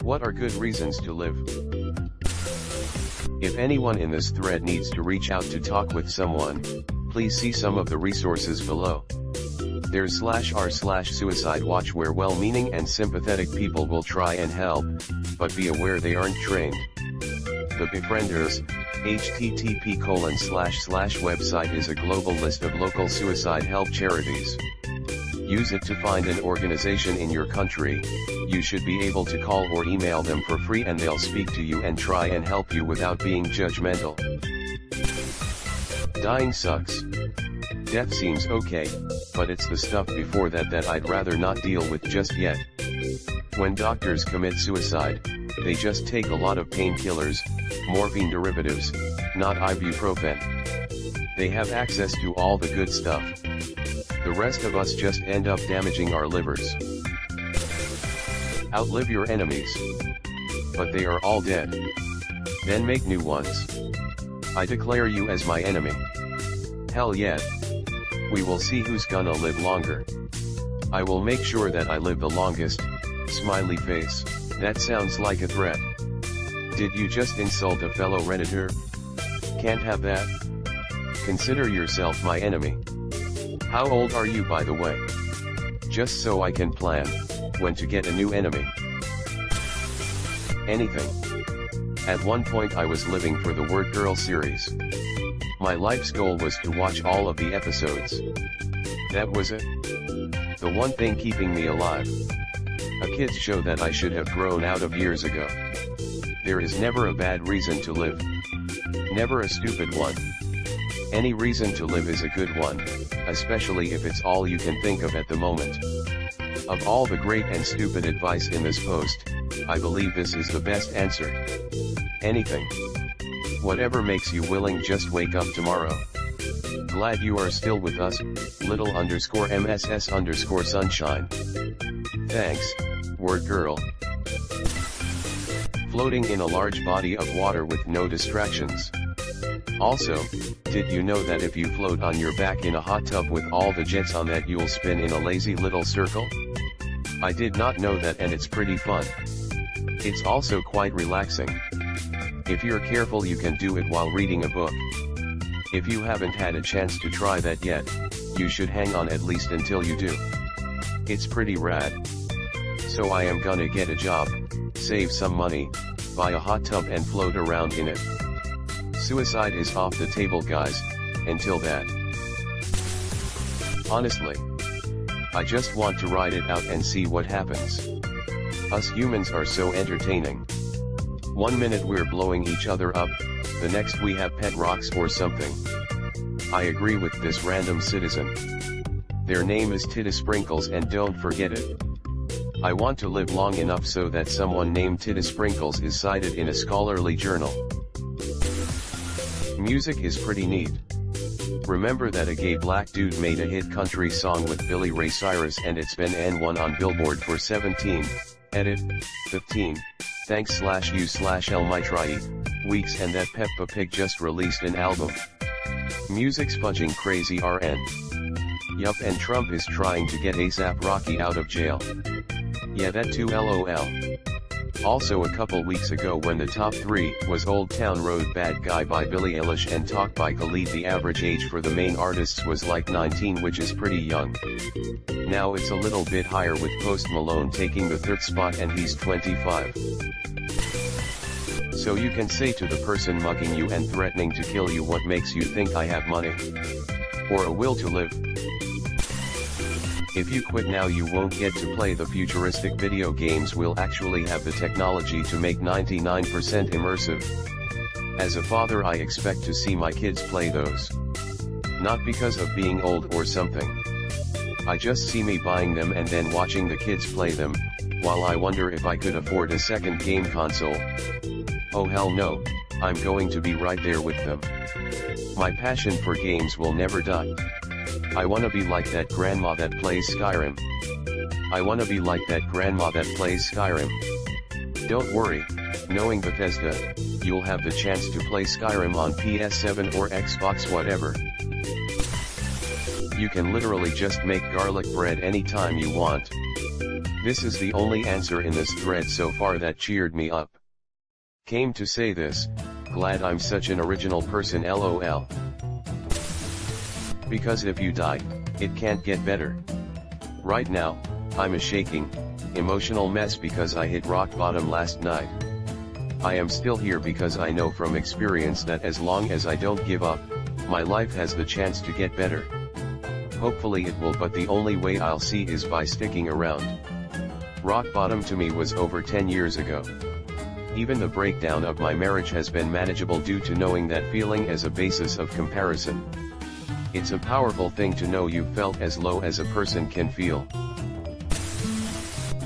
What are good reasons to live? If anyone in this thread needs to reach out to talk with someone, please see some of the resources below. There's /r/suicide watch where well-meaning and sympathetic people will try and help, but be aware they aren't trained. The Befrienders, http://website is a global list of local suicide help charities. Use it to find an organization in your country. You should be able to call or email them for free and they'll speak to you and try and help you without being judgmental. Dying sucks. Death seems okay, but it's the stuff before that I'd rather not deal with just yet. When doctors commit suicide, they just take a lot of painkillers, morphine derivatives, not ibuprofen. They have access to all the good stuff. The rest of us just end up damaging our livers. Outlive your enemies. But they are all dead. Then make new ones. I declare you as my enemy. Hell yeah. We will see who's gonna live longer. I will make sure that I live the longest. Smiley face. That sounds like a threat. Did you just insult a fellow Redditor? Can't have that. Consider yourself my enemy. How old are you, by the way? Just so I can plan when to get a new enemy. Anything. At one point I was living for the Word Girl series. My life's goal was to watch all of the episodes. That was it. The one thing keeping me alive. A kids show that I should have grown out of years ago. There is never a bad reason to live. Never a stupid one. Any reason to live is a good one, especially if it's all you can think of at the moment. Of all the great and stupid advice in this post, I believe this is the best answer. Anything. Whatever makes you willing, just wake up tomorrow. Glad you are still with us, little_MSS_sunshine. Thanks, Word Girl. Floating in a large body of water with no distractions. Also, did you know that if you float on your back in a hot tub with all the jets on that you'll spin in a lazy little circle? I did not know that, and it's pretty fun. It's also quite relaxing. If you're careful you can do it while reading a book. If you haven't had a chance to try that yet, you should hang on at least until you do. It's pretty rad. So I am gonna get a job, save some money, buy a hot tub and float around in it. Suicide is off the table, guys, until that. Honestly. I just want to ride it out and see what happens. Us humans are so entertaining. One minute we're blowing each other up, the next we have pet rocks or something. I agree with this random citizen. Their name is Tita Sprinkles, and don't forget it. I want to live long enough so that someone named Tita Sprinkles is cited in a scholarly journal. Music is pretty neat. Remember that a gay black dude made a hit country song with Billy Ray Cyrus and it's been N1 on Billboard for 15 thanks/you/Elmitri weeks, and that Peppa Pig just released an album. Music's fudging crazy RN. Yup, and Trump is trying to get ASAP Rocky out of jail. Yeah, that too, LOL. Also, a couple weeks ago when the top 3 was Old Town Road Bad Guy by Billie Eilish and Talk by Khalid, the average age for the main artists was like 19, which is pretty young. Now it's a little bit higher with Post Malone taking the 3rd spot and he's 25. So you can say to the person mugging you and threatening to kill you, what makes you think I have money? Or a will to live? If you quit now you won't get to play the futuristic video games we'll actually have the technology to make 99% immersive. As a father I expect to see my kids play those. Not because of being old or something. I just see me buying them and then watching the kids play them, while I wonder if I could afford a second game console. Oh hell no, I'm going to be right there with them. My passion for games will never die. I wanna be like that grandma that plays Skyrim. I wanna be like that grandma that plays Skyrim. Don't worry, knowing Bethesda, you'll have the chance to play Skyrim on PS7 or Xbox whatever. You can literally just make garlic bread anytime you want. This is the only answer in this thread so far that cheered me up. Came to say this, glad I'm such an original person lol. Because if you die, it can't get better. Right now, I'm a shaking, emotional mess because I hit rock bottom last night. I am still here because I know from experience that as long as I don't give up, my life has the chance to get better. Hopefully it will, but the only way I'll see is by sticking around. Rock bottom to me was over 10 years ago. Even the breakdown of my marriage has been manageable due to knowing that feeling as a basis of comparison. It's a powerful thing to know you felt as low as a person can feel.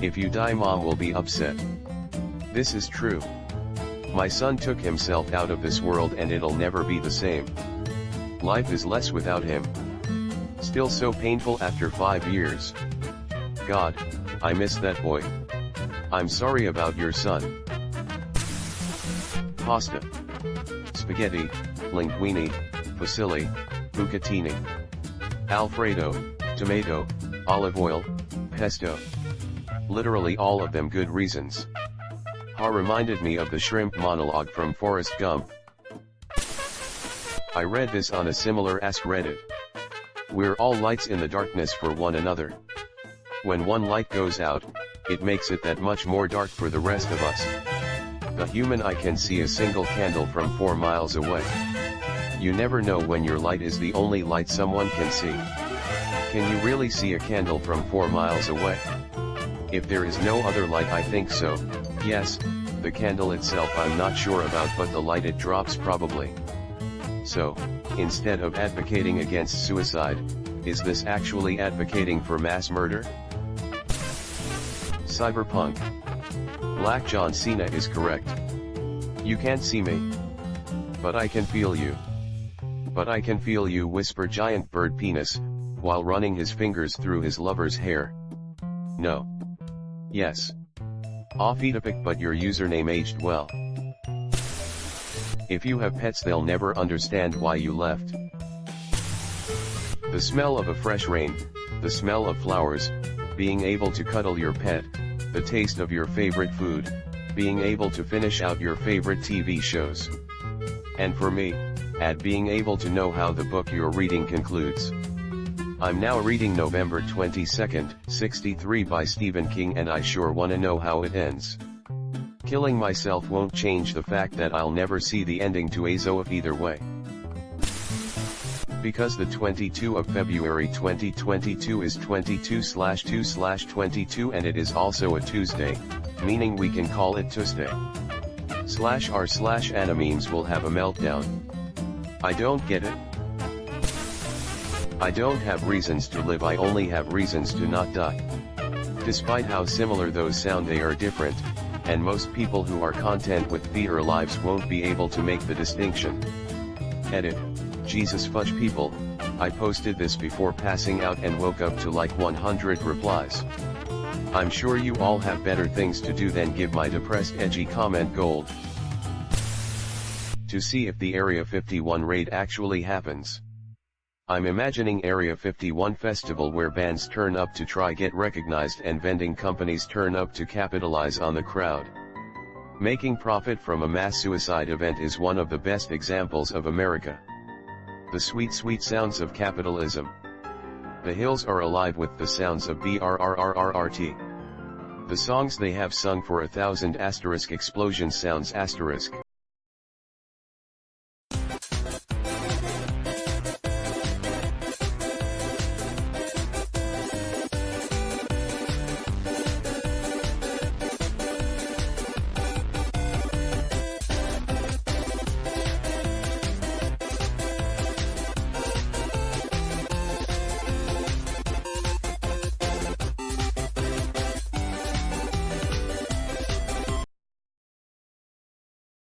If you die, mom will be upset. This is true. My son took himself out of this world and it'll never be the same. Life is less without him. Still so painful after 5 years. God, I miss that boy. I'm sorry about your son. Pasta. Spaghetti, linguine, fusilli, bucatini. Alfredo, tomato, olive oil, pesto. Literally all of them good reasons. Ha reminded me of the shrimp monologue from Forrest Gump. I read this on a similar Ask Reddit. We're all lights in the darkness for one another. When one light goes out, it makes it that much more dark for the rest of us. The human eye can see a single candle from 4 miles away. You never know when your light is the only light someone can see. Can you really see a candle from 4 miles away? If there is no other light, I think so, yes, the candle itself I'm not sure about, but the light it drops probably. So, instead of advocating against suicide, is this actually advocating for mass murder? Cyberpunk. Black John Cena is correct. You can't see me. But I can feel you. But I can feel you, whisper giant bird penis, while running his fingers through his lover's hair. No. Yes. Off Oedipik, but your username aged well. If you have pets, they'll never understand why you left. The smell of a fresh rain, the smell of flowers, being able to cuddle your pet, the taste of your favorite food, being able to finish out your favorite TV shows. And for me, add being able to know how the book you're reading concludes. I'm now reading November 22nd, 63 by Stephen King, and I sure wanna know how it ends. Killing myself won't change the fact that I'll never see the ending to Azoth either way. Because the 22 of February 2022 is 22/2/22 and it is also a Tuesday, meaning we can call it Tuesday. /r/animemes will have a meltdown. I don't get it. I don't have reasons to live, I only have reasons to not die. Despite how similar those sound, they are different, and most people who are content with theater lives won't be able to make the distinction. Edit. Jesus fudge people, I posted this before passing out and woke up to like 100 replies. I'm sure you all have better things to do than give my depressed edgy comment gold. To see if the Area 51 raid actually happens. I'm imagining Area 51 festival where bands turn up to try get recognized and vending companies turn up to capitalize on the crowd. Making profit from a mass suicide event is one of the best examples of America. The sweet sweet sounds of capitalism. The hills are alive with the sounds of BRRRRRT. The songs they have sung for 1,000 * explosion sounds *.